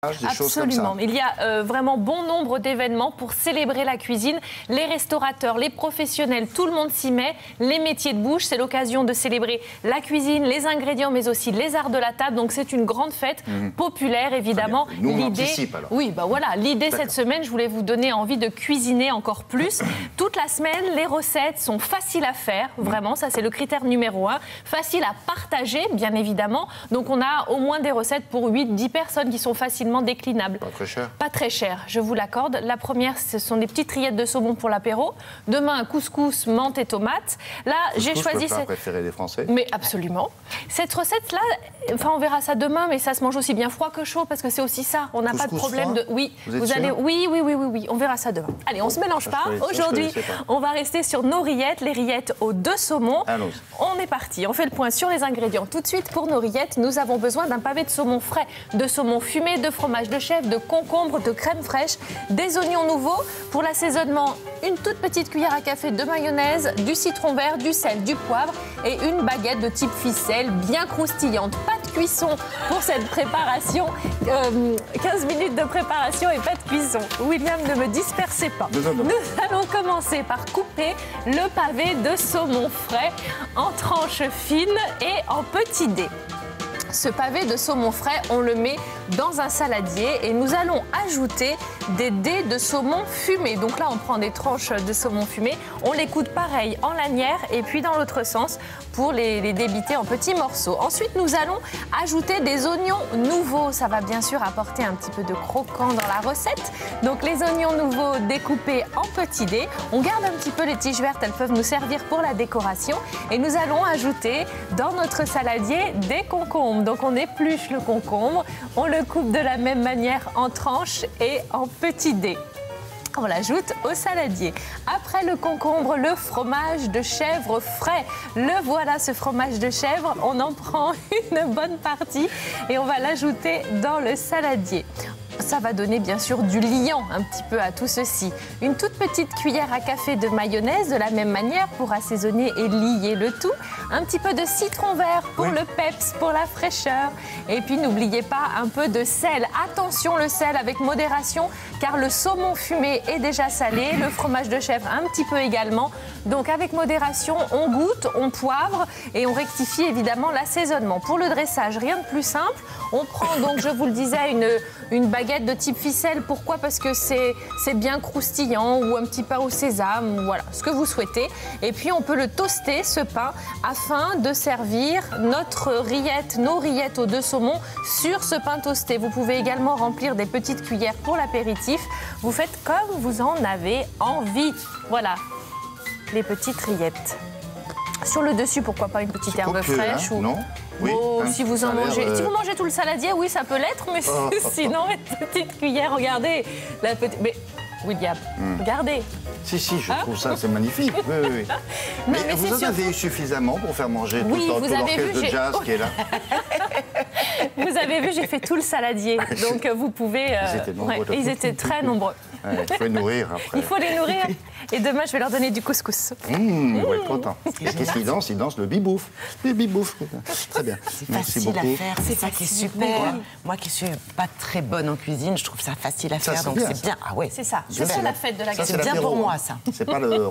Absolument. Il y a vraiment bon nombre d'événements pour célébrer la cuisine. Les restaurateurs, les professionnels, tout le monde s'y met. Les métiers de bouche, c'est l'occasion de célébrer la cuisine, les ingrédients, mais aussi les arts de la table. Donc c'est une grande fête populaire, évidemment. Nous, on anticipe alors. Oui, bah voilà. L'idée cette semaine, je voulais vous donner envie de cuisiner encore plus. Toute la semaine, les recettes sont faciles à faire, vraiment. Ça, c'est le critère numéro 1. Facile à partager, bien évidemment. Donc on a au moins des recettes pour 8-10 personnes qui sont facilement déclinables. Pas très cher. Pas très cher, je vous l'accorde. La première, ce sont des petites rillettes de saumon pour l'apéro. Demain, un couscous, menthe et tomates. Là, j'ai choisi cette préférée des Français. Mais absolument. Cette recette-là, enfin, on verra ça demain, mais ça se mange aussi bien froid que chaud parce que c'est aussi ça. On n'a pas de problème de. Oui, vous allez. Oui. On verra ça demain. Allez, on se mélange pas. Aujourd'hui, on va rester sur nos rillettes, les rillettes aux 2 saumons. On est parti. On fait le point sur les ingrédients. Tout de suite, pour nos rillettes, nous avons besoin d'un pavé de saumon frais, de saumon fumé, de fromage de chèvre, de concombre, de crème fraîche, des oignons nouveaux. Pour l'assaisonnement, une toute petite cuillère à café de mayonnaise, du citron vert, du sel, du poivre et une baguette de type ficelle bien croustillante. Pas de cuisson pour cette préparation. 15 minutes de préparation et pas de cuisson. William, ne me dispersez pas. Nous allons commencer par couper le pavé de saumon frais en tranches fines et en petits dés. Ce pavé de saumon frais, on le met dans un saladier et nous allons ajouter des dés de saumon fumé. Donc là, on prend des tranches de saumon fumé, on les coupe pareil en lanière et puis dans l'autre sens pour les débiter en petits morceaux. Ensuite, nous allons ajouter des oignons nouveaux. Ça va bien sûr apporter un petit peu de croquant dans la recette. Donc les oignons nouveaux découpés en petits dés. On garde un petit peu les tiges vertes, elles peuvent nous servir pour la décoration. Et nous allons ajouter dans notre saladier des concombres. Donc on épluche le concombre, on le coupe de la même manière en tranches et en petits dés. On l'ajoute au saladier. Après le concombre, le fromage de chèvre frais. Le voilà, ce fromage de chèvre. On en prend une bonne partie et on va l'ajouter dans le saladier. Ça va donner bien sûr du liant un petit peu à tout ceci. Une toute petite cuillère à café de mayonnaise de la même manière pour assaisonner et lier le tout. Un petit peu de citron vert pour le peps, pour la fraîcheur. Et puis n'oubliez pas un peu de sel. Attention, le sel avec modération car le saumon fumé est déjà salé, le fromage de chèvre un petit peu également. Donc avec modération, on goûte, on poivre et on rectifie évidemment l'assaisonnement. Pour le dressage, rien de plus simple. On prend donc, je vous le disais, une baguette de type ficelle. Pourquoi? Parce que c'est bien croustillant, ou un petit pain au sésame, ou voilà, ce que vous souhaitez. Et puis on peut le toaster, ce pain, afin de servir nos rillettes aux 2 saumons sur ce pain toasté. Vous pouvez également remplir des petites cuillères pour l'apéritif. Vous faites comme vous en avez envie. Voilà, les petites rillettes. Sur le dessus, pourquoi pas une petite herbe fraîche ou... Non. Oui, si vous en mangez, si vous mangez tout le saladier, oui, ça peut l'être, mais sinon, une petite cuillère, regardez, la petite. Mais William, regardez. Si, je trouve ça, c'est magnifique. Oui. Non, mais vous en avez eu suffisamment pour faire manger tout l'orchestre de jazz qui est là. Vous avez vu, j'ai fait tout le saladier, donc vous pouvez. Ils étaient très nombreux. Il faut les nourrir après. Il faut les nourrir. Et demain, je vais leur donner du couscous. Ils vont être contents. Qu'est-ce qu'ils dansent? Ils dansent le bibouf. Le bibouf. Très bien. C'est facile à faire, c'est ça qui est super. Moi qui suis pas très bonne en cuisine, je trouve ça facile à faire, donc c'est bien. Ah ouais. C'est ça. C'est ça la fête de la cuisine. C'est bien pour moi, ça. C'est pas le